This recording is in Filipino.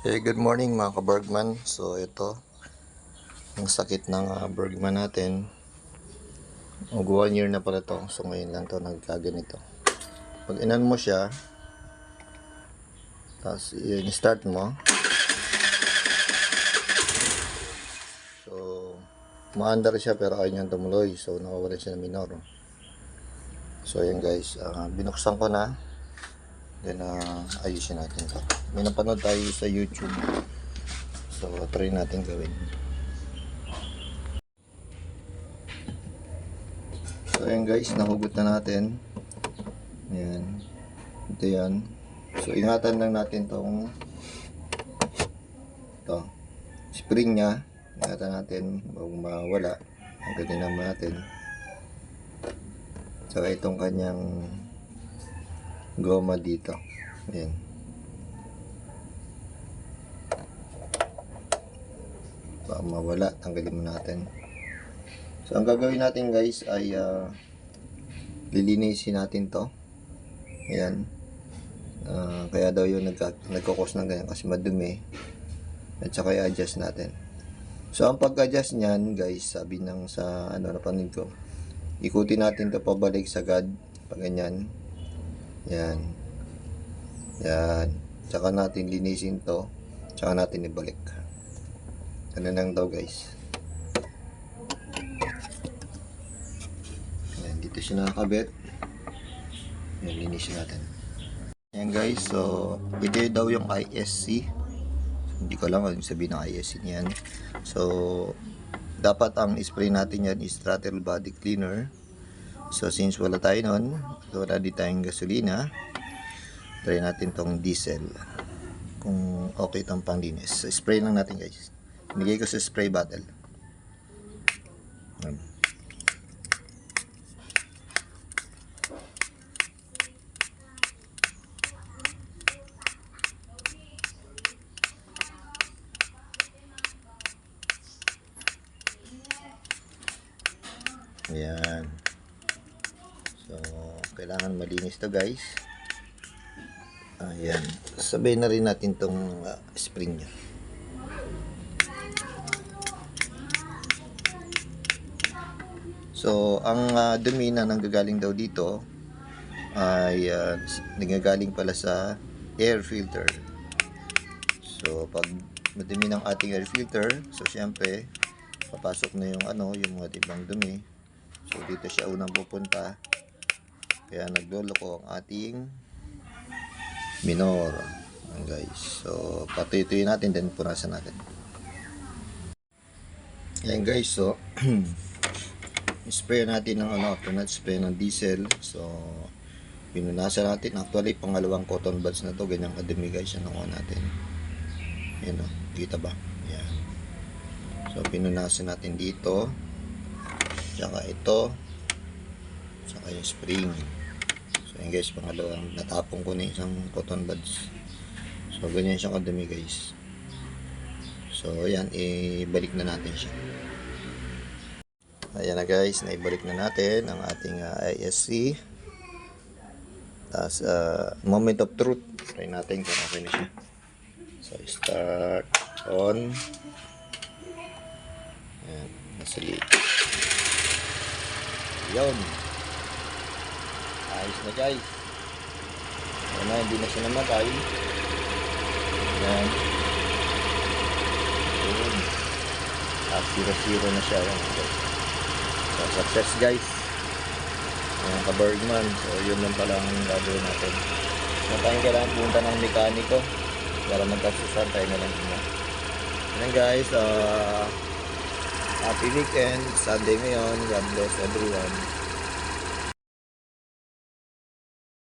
Good morning mga ka-Bergman. So ito, ang sakit ng Bergman natin. Mag 1 year na pala to. So ngayon lang to nagkaganito. Pag inan mo siya, tapos i-start mo. So maandar siya pero ayaw niyang tumuloy. So nakawala siya ng minor. So ayan guys, binuksan ko na. Then ayusin natin to. May napanood tayo sa YouTube. So try natin gawin. So ayan guys, nahugot na natin. Ayan. Ito yan. So ingatan lang natin tong spring nya. Ingatan natin huwag mawala. Ang ganyan naman natin. Saka itong kanyang goma dito. Ayan. Baka mawala. Tanggalin mo natin. So ang gagawin natin guys ay lilinisin natin to. Ayan. Kaya daw yun nagkakos ng ganyan kasi madumi. At saka i-adjust natin. So ang pag-adjust niyan guys, sabi ng sa napanood ko, ikutin natin to pabalik sa guard. Pag ganyan. Yan. Yan. Tsaka natin linisin to. Tsaka natin ibalik. Ano lang daw guys. Yan. Dito siya nakakabit. Yan. Linisin natin. Yan guys. So, ito daw yung ISC. Hindi ko lang kung sabihin ng ISC niyan. So, dapat ang spray natin yan is throttle body cleaner. So since wala tayo nun, wala di tayong gasolina, try natin tong diesel kung okay itong panglinis. So, spray lang natin guys. Nilagay ko sa spray bottle. Ayan. So, kailangan malinis to guys. Ayan. Sabay na rin natin tong spring nya. So, ang dumi na nanggagaling daw dito ay nanggagaling pala sa air filter. So, pag madumi ng ating air filter, so syempre, papasok na yung yung mga ibang dumi. So, dito siya unang pupunta. Kaya nagloloko ang ating minor. Ayan guys. So, patuyuin natin then punasan natin. Ayan guys. So, spray natin ng after nat spray ng diesel. So, pinunasan natin. Actually, pangalawang cotton buds na to. Ganyang kadumi guys. Yan nakuha natin. Ayan o. Kita ba? Ayan. So, pinunasan natin dito. Tsaka ito. Tsaka yung spring. So yun guys, pangalawang natapong ko na isang cotton buds. So ganyan siya kadumi guys. So ayan, ibalik na natin siya. Ayan na guys, naibalik na natin ang ating ISC. Tapos moment of truth, try natin kung okay na siya. So start on. Ayan, nasalit. Yun. Ayos na guys. Ayan na, hindi na siya namatay. Ayan. Yun. 0-0 na siya. Ayan guys. So success guys. Ayan ka-Bergman. So yun lang pala ang gagawin natin. Na tayong kailangan punta ng mekaniko para magkasusan tayo na lang muna. Ayan guys. Happy weekend. Sunday ngayon. God bless everyone.